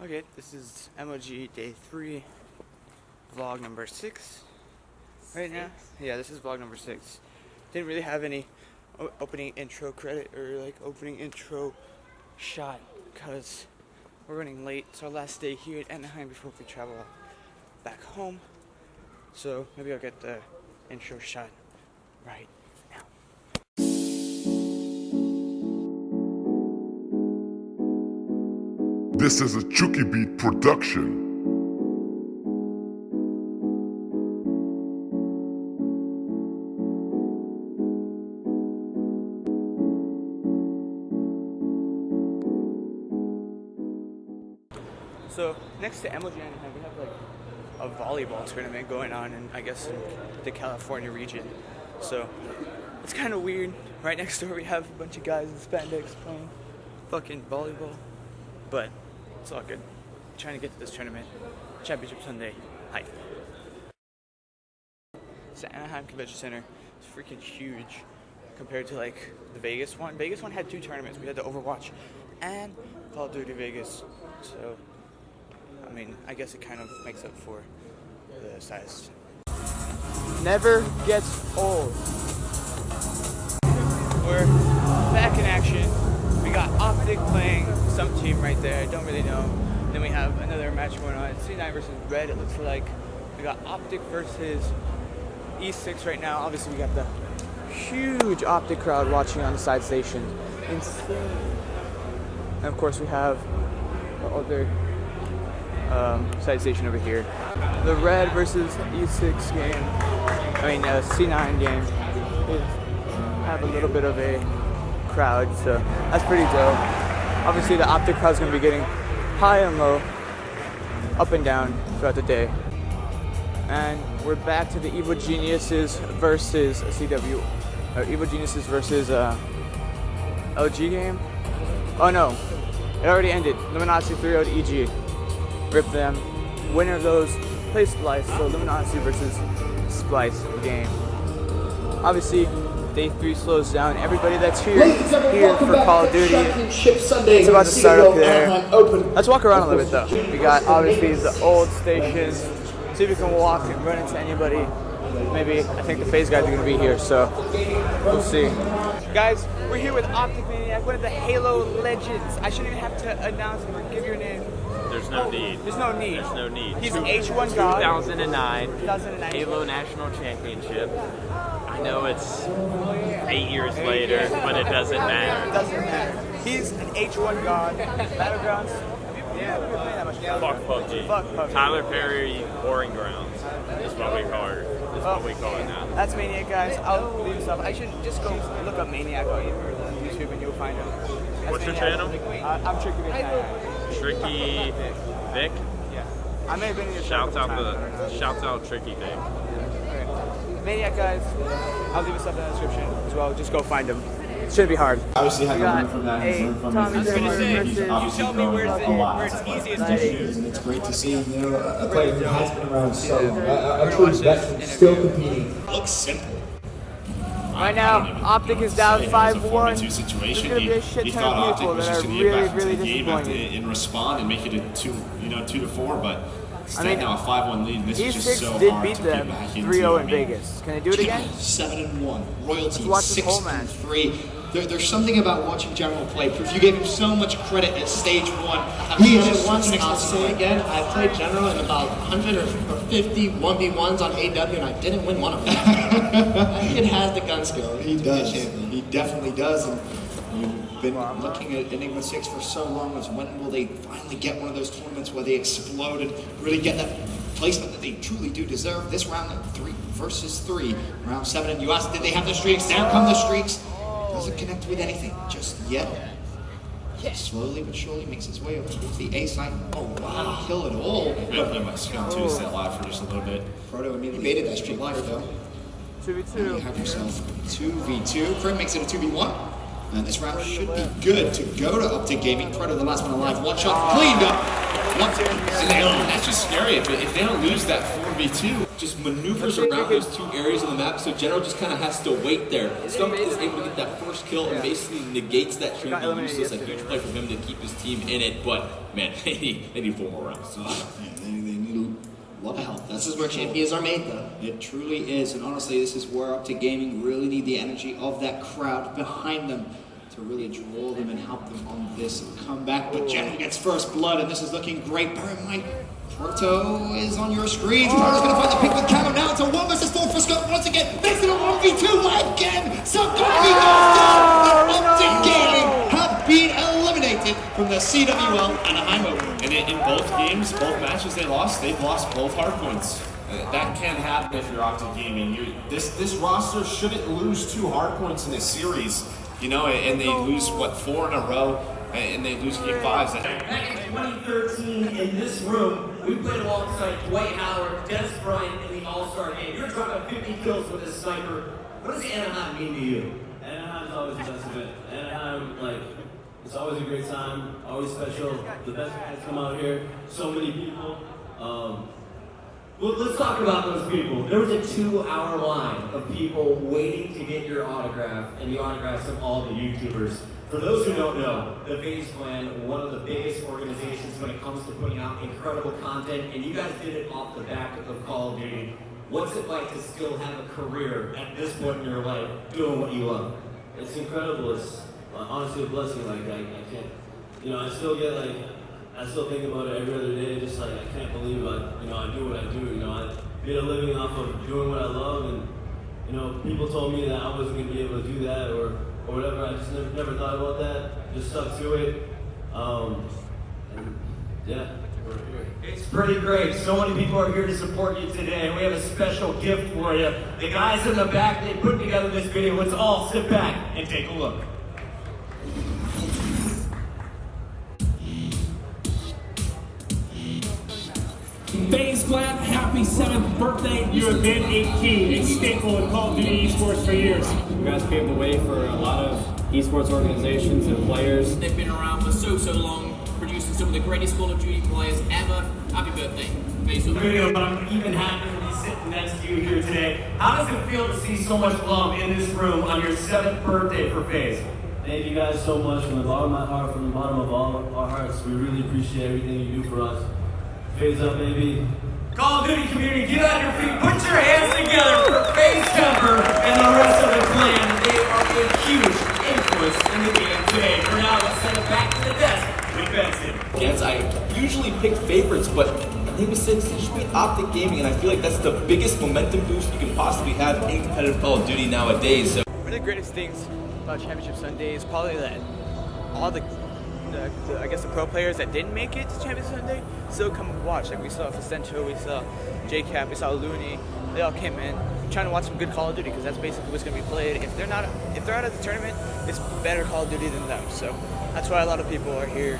Okay, this is MLG Day 3, vlog number 6 right now. Yeah, this is vlog number 6. Didn't really have any opening intro credit or like opening intro shot because we're running late. It's our last day here at Anaheim before we travel back home. So maybe I'll get the intro shot right now. This is a Chuki Beat production. So next to MLG Anaheim, we have like a volleyball tournament going on in, I guess, in the California region. So it's kind of weird. Right next door we have a bunch of guys in spandex playing fucking volleyball. But it's all good. I'm trying to get to this tournament. Championship Sunday. Hype. It's the Anaheim Convention Center. It's freaking huge compared to like the Vegas one. Vegas one had 2 tournaments. We had the Overwatch and Call of Duty Vegas. So I mean, I guess it kind of makes up for the size. Never gets old. We're back in action. We got Optic playing some team right there. I don't really know. Then we have another match going on. C9 versus Red, it looks like. We got Optic versus E6 right now. Obviously, we got the huge Optic crowd watching on the side station. Insane. And of course, we have the other side station over here. The Red versus E6 game, C9 game, have a little bit of a crowd, so that's pretty dope. Obviously, the Optic crowd's gonna be getting high and low, up and down throughout the day. And we're back to the Evil Geniuses versus CW, or Evil Geniuses versus LG game. Oh no, it already ended. Luminosity 3-0 to EG. Rip them. Winner of those plays Splice, so Luminosity versus Splice game. Obviously, Day 3 slows down. Everybody that's here for Call of Duty. It's about to start up there. Let's walk around a little bit though. We got obviously the old stations. See if we can walk and run into anybody. Maybe, I think the FaZe guys are going to be here, so we'll see. Guys, we're here with Optic Maniac, one of the Halo legends. I shouldn't even have to announce or give your name. There's no need. There's no need. There's no need. He's an H1 god. 2009 Halo National Championship. I know it's 8 years later, but it doesn't matter. It doesn't matter. He's an H1 god. Battlegrounds. Yeah, we play that much. Fuck PUBG. Fuck PUBG. Tyler Perry, Boring Grounds. That's what we call it. That's what we call it now. That's Maniac, guys. I'll leave this up. I should just go look up Maniac on YouTube and you'll find him. What's your channel? I'm Chuki Vic. Tricky Vic. Yeah. I may have been in your Shouts out Tricky Vic. Okay. Maniac, guys. I'll leave this up in the description as well. Just go find him. It shouldn't be hard. Obviously, had to learn from that and learn from his mistakes. He's obviously grown a lot. Where it's easiest to shoot. And it's great to see, a player who has been around so long, a true veteran, still competing. Looks simple. Right now, Optic is down 5-1. There's There's going to be a shit ton of people that are really disappointed. And respond and make it a 2-4, but still now a 5-1 lead. This is just so E6 did hard beat to them get back into. 3-0 in Vegas. Can they do it again? 7-1. Royalty Let's watch this whole match. 6-3. There's something about watching General play. Proof, you gave him so much credit at stage 1. He did it once, and I'll say again, I played General in about 100 or 50 1v1s on AW, and I didn't win one of them. That kid has the gun skill. He does. He definitely does. And you've been looking at Enigma 6 for so long. As when will they finally get one of those tournaments where they explode and really get that placement that they truly do deserve? This round at 3 versus 3. Round 7 in US. Did they have the streaks? There come the streaks. Doesn't connect with anything just yet. Slowly but surely makes its way over towards the A side. Oh wow, kill it all. We'll play my Scum 2 set live for just a little bit. Proto immediately baited that streak life though. 2v2. You have yourself 2v2. Crit makes it a 2v1. And this round should be good to go to Optic Gaming. Proto, the last one alive. One shot cleaned up. That's just scary. If they don't lose that 4v2, just maneuvers around those two areas of the map, so General just kind of has to wait there. Stump is able to get that first kill and basically negates that should be useless. A huge play for him to keep his team in it, but man, they need 4 more rounds. They need a lot of help. This is where champions are made, though. It truly is, and honestly, this is where Optic Gaming really need the energy of that crowd behind them to really draw them and help them on this comeback. But General gets first blood, and this is looking great. Bear in mind, Proto is on your screen. Proto's going to find the pick with Camo. Now it's a 1 versus 4 for Scott once again. Makes it a 1v2 again. So Chuki goes down. And Optic Gaming have been eliminated from the CWL Anaheim Open. And in both games, both matches they've lost both hardpoints. That can't happen if you're Optic Gaming. This roster shouldn't lose 2 hardpoints in this series, you know, and they lose, what, 4 in a row, and they lose game 5s. Back in 2013, in this room, we played alongside Dwight Howard, Dennis Bryant in the All-Star game. You're dropping 50 kills with a sniper. What does Anaheim mean to you? Anaheim's always the best event. Anaheim, it's always a great time, always special. The best fans come out here. So many people. Well, let's talk about those people. There was a 2-hour line of people waiting to get your autograph and the autographs of all the YouTubers. For those who don't know, the FaZe Clan, one of the biggest organizations when it comes to putting out incredible content, and you guys did it off the back of Call of Duty. What's it like to still have a career at this point in your life doing what you love? It's incredible. It's honestly a blessing. I can't, I still think about it every other day. Just I can't believe I do what I do. I made a living off of doing what I love, and people told me that I wasn't gonna be able to do that or whatever. I just never thought about that. Just stuck to it. And yeah, we're here. It's pretty great. So many people are here to support you today, and we have a special gift for you. The guys in the back, they put together this video. Let's all sit back and take a look. FaZe Clan, happy 7th birthday. You have been a key, a staple in Call of Duty esports for years. You guys paved the way for a lot of esports organizations and players. They've been around for so long, producing some of the greatest Call of Duty players ever. Happy birthday, FaZe Clan. But I'm even happy to be sitting next to you here today. How does it feel to see so much love in this room on your 7th birthday for FaZe? Thank you guys so much from the bottom of my heart, from the bottom of all our hearts. We really appreciate everything you do for us. FaZe up, baby. Call of Duty community, get on your feet, put your hands together for FaZe Kemper and the rest of the clan. They are a huge influence in the game today. For now, let's send it back to the desk with Benson. Yes, I usually pick favorites, but Enigma 6 just beat Optic Gaming, and I feel like that's the biggest momentum boost you can possibly have in competitive Call of Duty nowadays. So. One of the greatest things about Championship Sunday is probably that all the pro players that didn't make it to Championship Sunday still come and watch. Like we saw Facento, we saw JCap, we saw Looney. They all came in trying to watch some good Call of Duty because that's basically what's going to be played. If they're out of the tournament, it's better Call of Duty than them. So that's why a lot of people are here.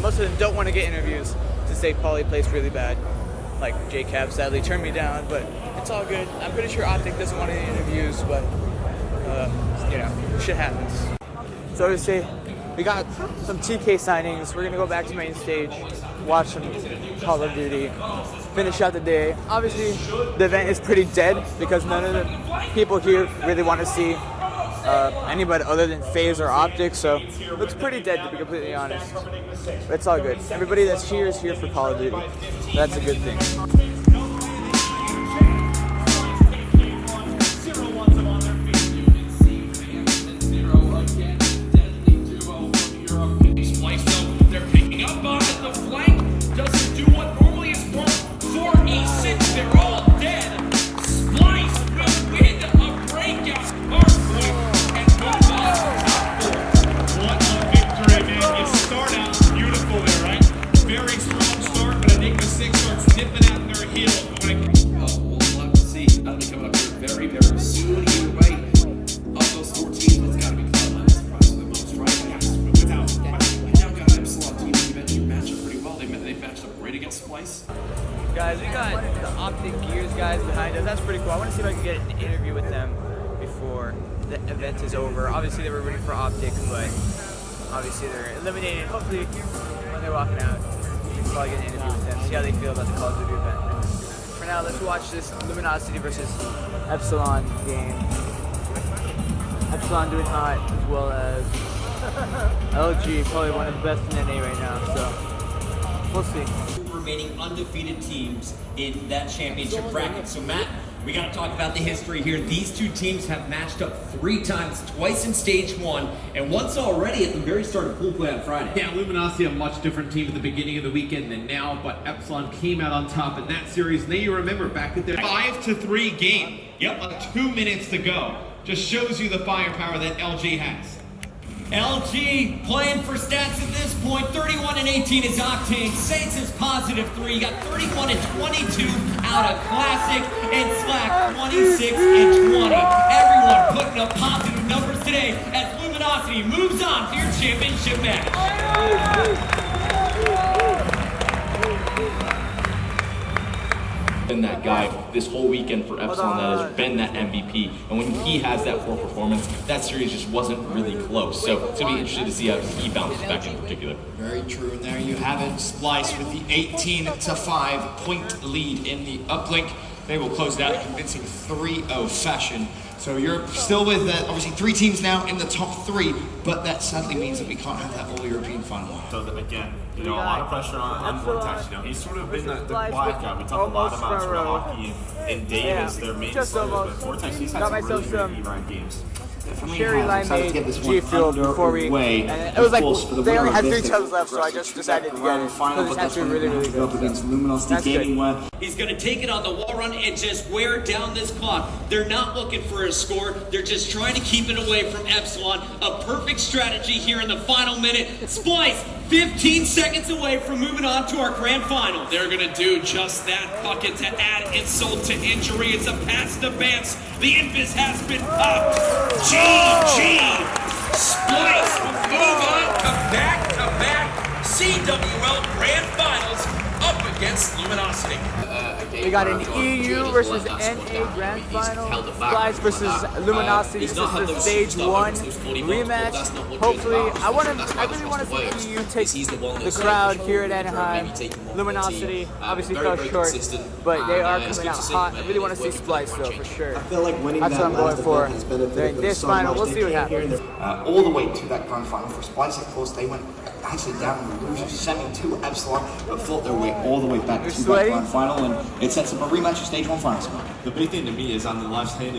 Most of them don't want to get interviews since they probably plays really bad. Like JCap sadly turned me down, but it's all good. I'm pretty sure Optic doesn't want any interviews, but shit happens. So I would say we got some TK signings. We're gonna go back to main stage, watch some Call of Duty, finish out the day. Obviously, the event is pretty dead because none of the people here really want to see anybody other than FaZe or Optic, so it looks pretty dead to be completely honest. But it's all good. Everybody that's here is here for Call of Duty. That's a good thing. Guys, we got the Optic Gears guys behind us. That's pretty cool. I want to see if I can get an interview with them before the event is over. Obviously, they were rooting for Optic, but obviously they're eliminated. Hopefully, when they're walking out, we can probably get an interview with them, see how they feel about the Call of Duty event. For now, let's watch this Luminosity versus Epsilon game. Epsilon doing hot, as well as LG, probably one of the best in NA right now, so we'll see. Remaining undefeated teams in that championship bracket. So Matt, we got to talk about the history here. These two teams have matched up 3 times, twice in stage 1, and once already at the very start of pool play on Friday. Yeah, Luminosity, a much different team at the beginning of the weekend than now, but Epsilon came out on top in that series. Now you remember back at their 5-3 game. Yep, 2 minutes to go. Just shows you the firepower that LG has. LG playing for stats at this point. 31-18 is Octane. Saints is +3. You got 31-22 out of Classic, and Slack 26-20. Everyone putting up positive numbers today as Luminosity moves on to your championship match. Been that guy this whole weekend for Epsilon that has been that MVP, and when he has that poor performance, that series just wasn't really close. So it's gonna be interesting to see how he bounces back in particular. Very true, and there you have it. Splice with the 18-5 point lead in the uplink. They will close it out in a convincing 3-0 fashion. So you're still with obviously 3 teams now in the top 3, but that sadly means that we can't have that all-European final. So that again, you know, a lot of pressure on Vortex. You know, he's sort of been the quiet guy. We talk a lot about sort of hockey and Dave as their main players, but Vortex, he's had some really good E-Ride games. Cherry Limeade G Field before we, and it was like they only had 3 tubs left, so I just decided to get it because it's actually really, really good. Against Luminosity Gaming, where He's going to take it on the wall run and just wear down this clock. They're not looking for a score. They're just trying to keep it away from Epsilon. A perfect strategy here in the final minute. Splice, 15 seconds away from moving on to our grand final. They're going to do just that. Bucket to add insult to injury. It's a pass to Vance. The Invis has been popped. GG. Splice move on to back-to-back CWL grand finals up against Luminosity. We got an EU versus NA Grand Final, Splice versus Luminosity. This is the stage 1 rematch. Hopefully, I really want to see EU take the crowd here at Anaheim. Luminosity obviously fell short, but they are coming out hot. I really want to see Splice though, for sure. I feel like winning That's that what I'm going for has benefited during this final. We'll see what happens. all the way to that grand final for Splice. Of course, they went actually down in the loser semi to Epsilon, but fought their way all the way back to that grand final, and it sets up a rematch of stage 1 finals. The big thing to me is on the left-hand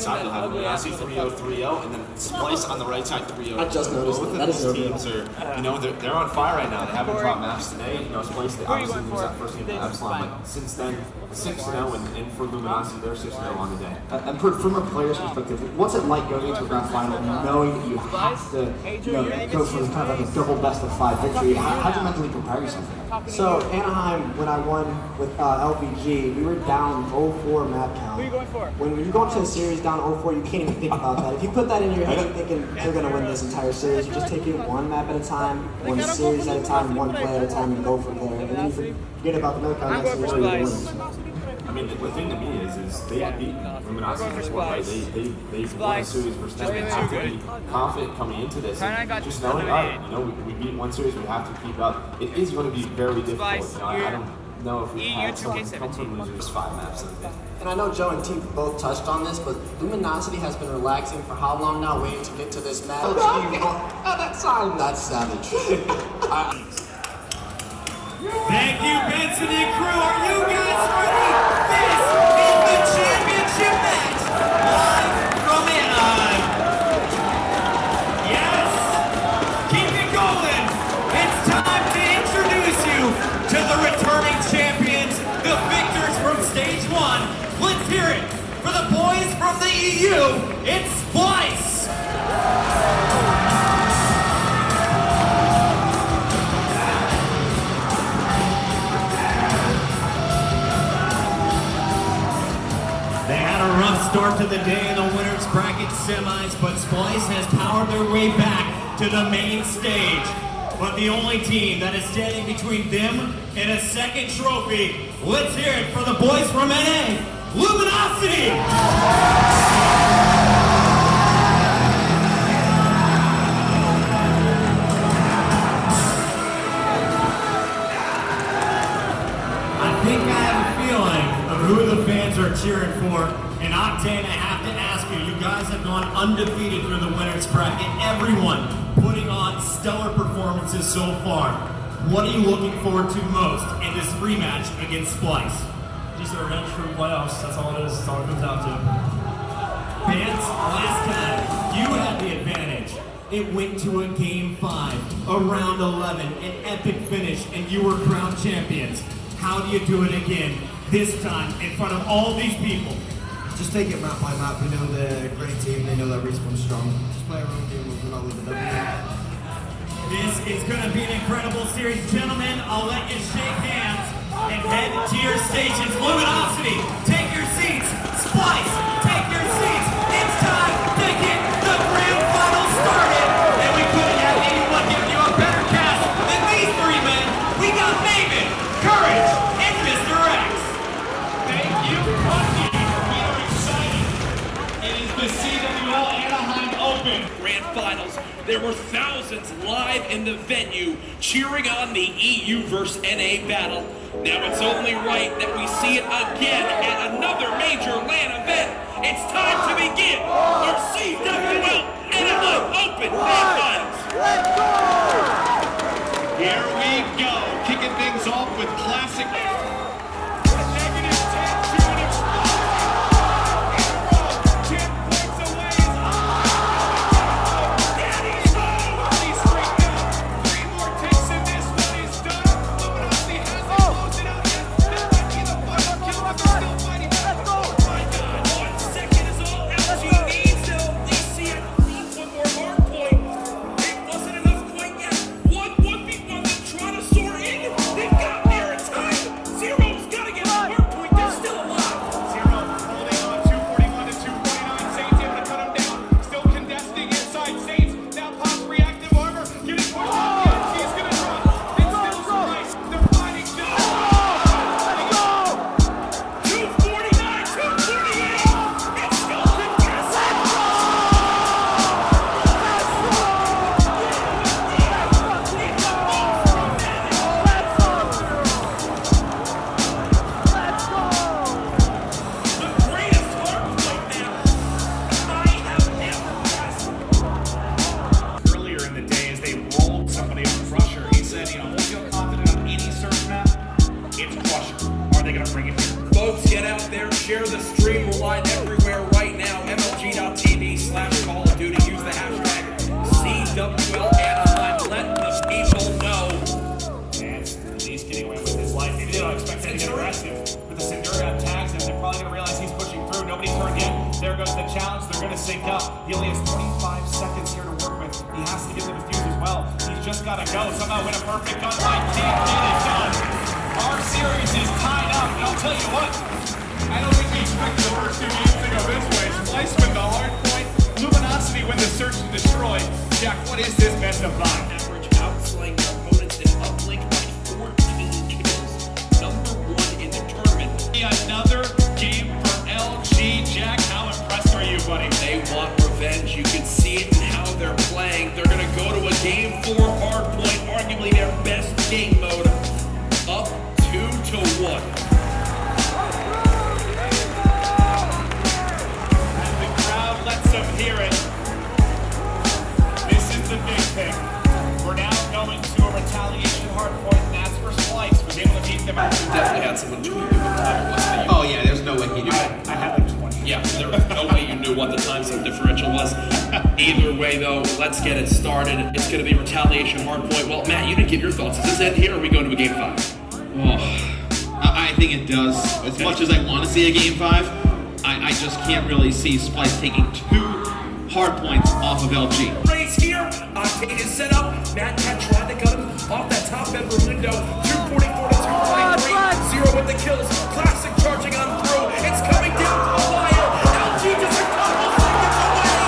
side, you'll have Luminosity 3-0, 3-0, and then Splice on the right side 3-0. I just noticed both that. of those teams are, you know, they're on fire right now. They haven't dropped maps today. You know, Splice, they obviously lose that first game to Epsilon, but since then, 6-0, and for Luminosity, they're 6-0 on the day. And from a player's perspective, what's it like going into a grand final knowing that you have to go for kind of like a double best-of-5 victory? How do you mentally prepare yourself for that? So Anaheim, when I won with LVG, we were down 0-4 map count. Who are you going for? When you go into a series down 0-4, you can't even think about that. If you put that in your head, thinking they're going to win this entire series, you just take it one map at a time, one series at a time, one play at a time, and go from there. And then you forget about the map count next series. I mean, the thing to me is they beat Luminosity before, right? They won a series versus them. They have to be confident coming into this. And just knowing, all right, you know, we beat one series, we have to keep up. It is going to be very difficult. You know, I don't know if we had some come from losers 5 maps. And I know Joe and Team both touched on this, but Luminosity has been relaxing for how long now, waiting to get to this match? That's savage. Thank you, Benson and crew. Are you guys ready? This is the championship match, live from Anaheim. Yes, keep it going. It's time to introduce you to the returning champions, the victors from stage 1. Let's hear it for the boys from the EU. It's Splice. They had a rough start to the day in the winners bracket semis, but Splice has powered their way back to the main stage. But the only team that is standing between them and a second trophy, let's hear it for the boys from NA, Luminosity! who the fans are cheering for. And Octane, I have to ask you, you guys have gone undefeated through the winners bracket. Everyone putting on stellar performances so far. What are you looking forward to most in this rematch against Splice? Just a revenge for the playoffs. That's all it is. That's all it comes down to. Fans, last time you had the advantage. It went to a game 5, a round 11, an epic finish, and you were crowned champions. How do you do it again, this time, in front of all these people? Just take it map by map. We know they're a great team. They know that Respawn's strong. Just play our own game. We're not leaving them. This is going to be an incredible series. Gentlemen, I'll let you shake hands and head to your stations. Luminosity, take your seats. Splice, take your seats. It's time to get the grand final started. And we couldn't have anyone give you a better cast than these 3 men. We got Maven, Courage, and Mr. X. Thank you, Chuki. We are excited. It is the CWL Anaheim Open Grand Finals. There were thousands live in the venue cheering on the EU versus NA battle. Now it's only right that we see it again at another major LAN event. It's time to begin our CWL Anaheim Open Grand Finals. Here we go, kicking things off with classic. Folks, get out there, share the stream. We're live everywhere right now. MLG.TV/Call of Duty. Use the hashtag CWL Anaheim. Let the people know. And he's getting away with his life. Maybe they don't expect him to get aggressive. But the Centurion tags him. They're probably going to realize he's pushing through. Nobody turned in. There goes the challenge. They're going to sync up. He only has 25 seconds here to work with. He has to get the defuse as well. He's just got to go. Somehow win a perfect gunfight. Can't get it done. Our series is tied up, and I'll tell you what, I don't think we expected the first 2 games to go this way. Splice win the hard point, Luminosity win the search and destroy. Jack, what is this best of 5? Average outflank opponents and uplink by 14 kills. Number 1 in the tournament. Another game for LG. Jack, how impressed are you, buddy? They want revenge. You can see it in how they're playing. They're going to go to a game 4 hard point, arguably their best game mode. Up 2-1. And the crowd lets them hear it. This is the big thing. We're now going to a retaliation hard point, and that's where Splice was able to beat them out. Definitely had someone tweet you what time it was. Oh yeah, there's no way he knew it. I had like 20. Yeah, there was no way you knew what the time zone differential was. Either way, though, let's get it started. It's going to be retaliation hard point. Well, Matt, you didn't give your thoughts. Is this end here, or are we going to a game 5? I think it does. As much as I want to see a game 5, I just can't really see Splice taking 2 hard points off of LG. Race here. Octane is set up. Matt tried to cut him off that top bedroom window. 244 to 223. 0 with the kills. Classic charging on through. It's coming down to the wire. LG just a couple seconds away.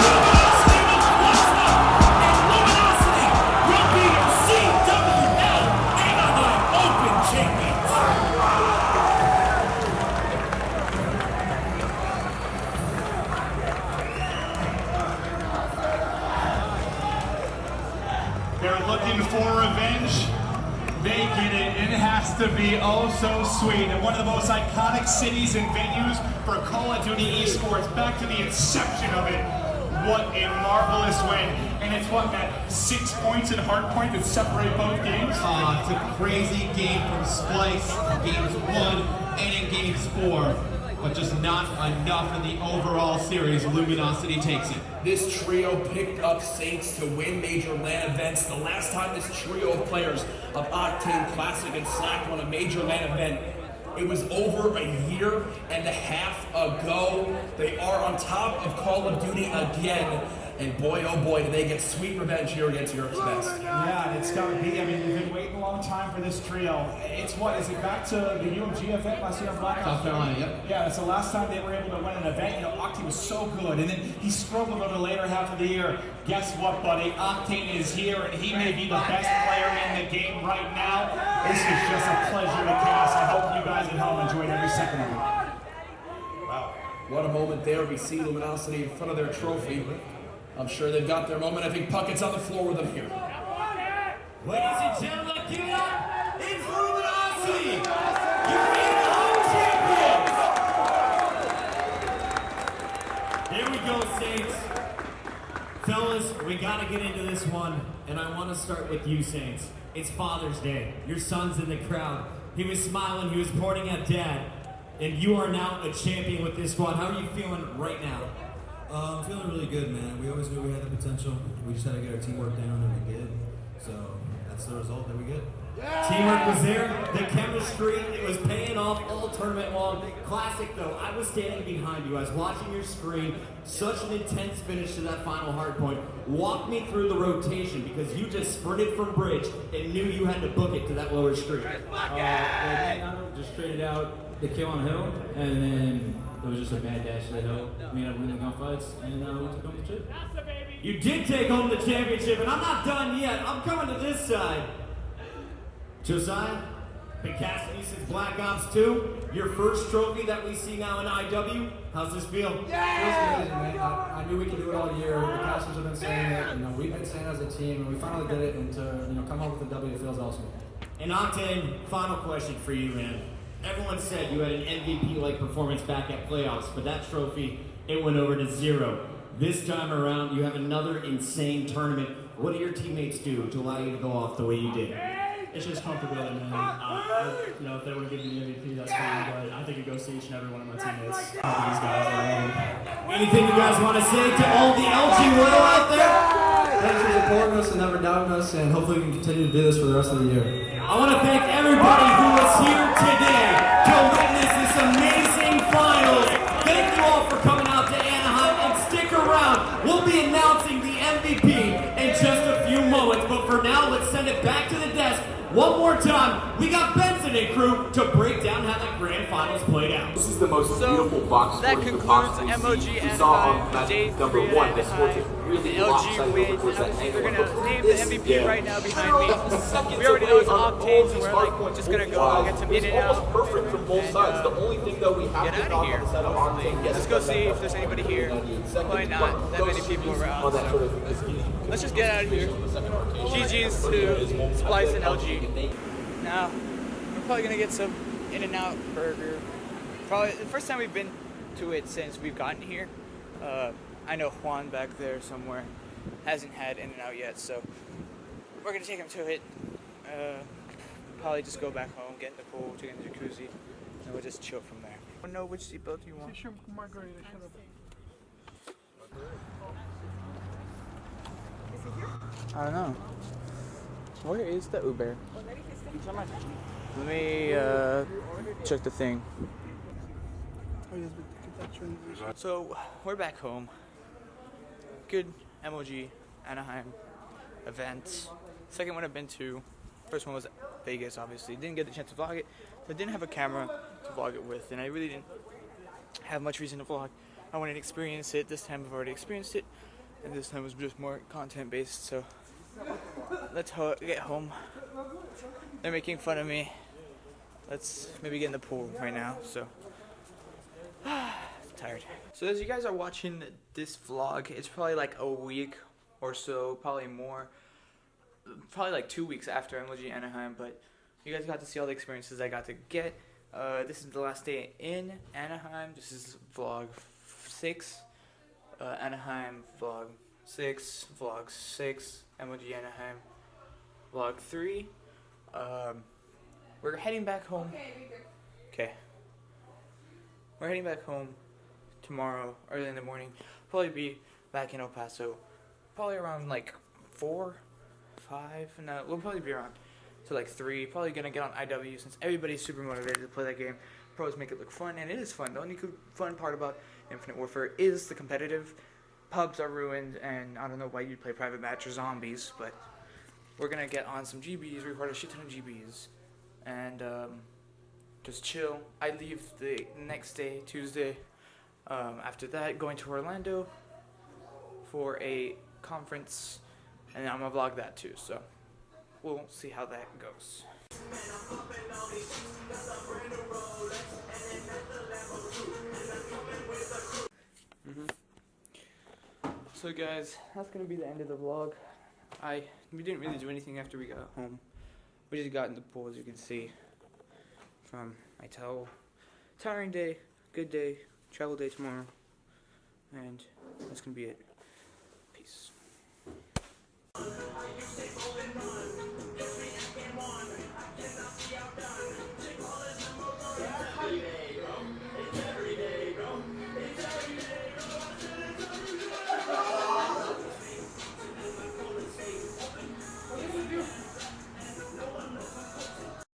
Luminosity will close up. And Luminosity will be your CWL Anaheim Open champions. They're looking for revenge. They get it, and it has to be oh so sweet. And one of the most iconic cities and venues for Call of Duty esports, back to the inception of it. What a marvelous win. And it's what, Matt, 6 points in hardpoint that separate both games? It's a crazy game from Splice in games 1 and in games 4. But just not enough in the overall series. Luminosity takes it. This trio picked up Saints to win major LAN events. The last time this trio of players of Octane, Classic, and Slack won a major LAN event, it was over a year and a half ago. They are on top of Call of Duty again. And boy, oh boy, do they get sweet revenge here against Europe's best. Yeah, and it's got to be. I mean, we've been waiting a long time for this trio. It's what, is it back to the UMG event last year in Black Ops? South Carolina, yep. Yeah, that's the last time they were able to win an event. You know, Octane was so good, and then he struggled over the later half of the year. Guess what, buddy? Octane is here, and he may be the best player in the game right now. This is just a pleasure to cast. I hope you guys at home enjoyed every second of it. Wow, what a moment there. We see Luminosity in front of their trophy. I'm sure they've got their moment. I think Puckett's on the floor with them here. Ladies and gentlemen, give it up. It's Luminosity. You're home champions. Here we go, Saints. Fellas, we got to get into this one, and I want to start with you, Saints. It's Father's Day. Your son's in the crowd. He was smiling. He was pointing at Dad. And you are now a champion with this squad. How are you feeling right now? I'm feeling really good, man. We always knew we had the potential. We just had to get our teamwork down, and we did. So that's the result that we get. Teamwork was there, the chemistry, it was paying off all tournament long. Classic though, I was standing behind you, I was watching your screen, such an intense finish to that final hard point. Walk me through the rotation, because you just sprinted from bridge and knew you had to book it to that lower street. Just traded out the kill on hill, and then it was just a bad dash to the hill. We ended up winning gunfights, and we took home the chip. You did take home the championship, and I'm not done yet. I'm coming to this side. Josiah, been casting you since Black Ops 2. Your first trophy that we see now in IW. How's this feel? Feels amazing, man. I knew we could do it all year. The casters have been saying it. You know, we've been saying it as a team, and we finally did it. And to come up with a W feels awesome. And Octane, final question for you, man. Everyone said you had an MVP-like performance back at playoffs, but that trophy, it went over to 0. This time around, you have another insane tournament. What do your teammates do to allow you to go off the way you did? It's just comfortability, man. You know, if they want to give me the MVP, that's fine, but I think it goes to each and every one of my teammates. These guys are anything you guys want to say to all the LG world out there? Thanks for supporting us and never doubting us, and hopefully we can continue to do this for the rest of the year. I want to thank everybody who was here today to witness this amazing finals. Thank you all for coming out to Anaheim, and stick around. We'll be announcing the MVP in just a few moments, but for now, let's send it back to the desk. One more time, we got Benson and crew to break down how that grand finals played out. This is the most beautiful box score you could possibly see. You saw on match number 1, the score just really lopsided over towards that angle. We're gonna name the MVP right now behind me. We already know it's Octane, so we're like just gonna go get some in and out. Almost perfect from both sides. The only thing that we have to knock on the side of Octane. Let's go see if there's anybody here. Probably not that many people around. Let's just get out of here. GG's to Splice and LG. Now, we're probably gonna get some In-N-Out burger. Probably the first time we've been to it since we've gotten here. I know Juan back there somewhere hasn't had In-N-Out yet, so we're gonna take him to it. Probably just go back home, get in the pool, take in the jacuzzi, and we'll just chill from there. I don't know which seatbelt you want. Shrimp margarita, shut up. I don't know. Where is the Uber? Let me check the thing. So we're back home. Good MLG Anaheim event. Second one I've been to. First one was Vegas, obviously. Didn't get the chance to vlog it. So I didn't have a camera to vlog it with, and I really didn't have much reason to vlog. I wanted to experience it. This time I've already experienced it, and this time was just more content based. So let's get home. They're making fun of me. Let's maybe get in the pool right now. So I'm tired. So as you guys are watching this vlog, it's probably like a week or so, probably more. probably like 2 weeks after MLG Anaheim, but you guys got to see all the experiences I got to get. This is the last day in Anaheim. This is vlog 6. Anaheim vlog 6, vlog 6, MLG Anaheim vlog 3. We're heading back home. Okay. We're heading back home tomorrow, early in the morning. Probably be back in El Paso, probably around like 4, 5. No, we'll probably be around to like 3. Probably gonna get on IW since everybody's super motivated to play that game. Pros make it look fun, and it is fun. The only fun part about Infinite Warfare is the competitive. Pubs are ruined, and I don't know why you'd play private match or zombies, but we're gonna get on some GBs, record a shit ton of GBs, and just chill. I leave the next day, Tuesday. After that, going to Orlando for a conference, and I'm gonna vlog that too, so we'll see how that goes. So guys, that's gonna be the end of the vlog. We didn't really do anything after we got home. We just got in the pool, as you can see from my towel. Tiring day, good day, travel day tomorrow, and that's gonna be it. Peace.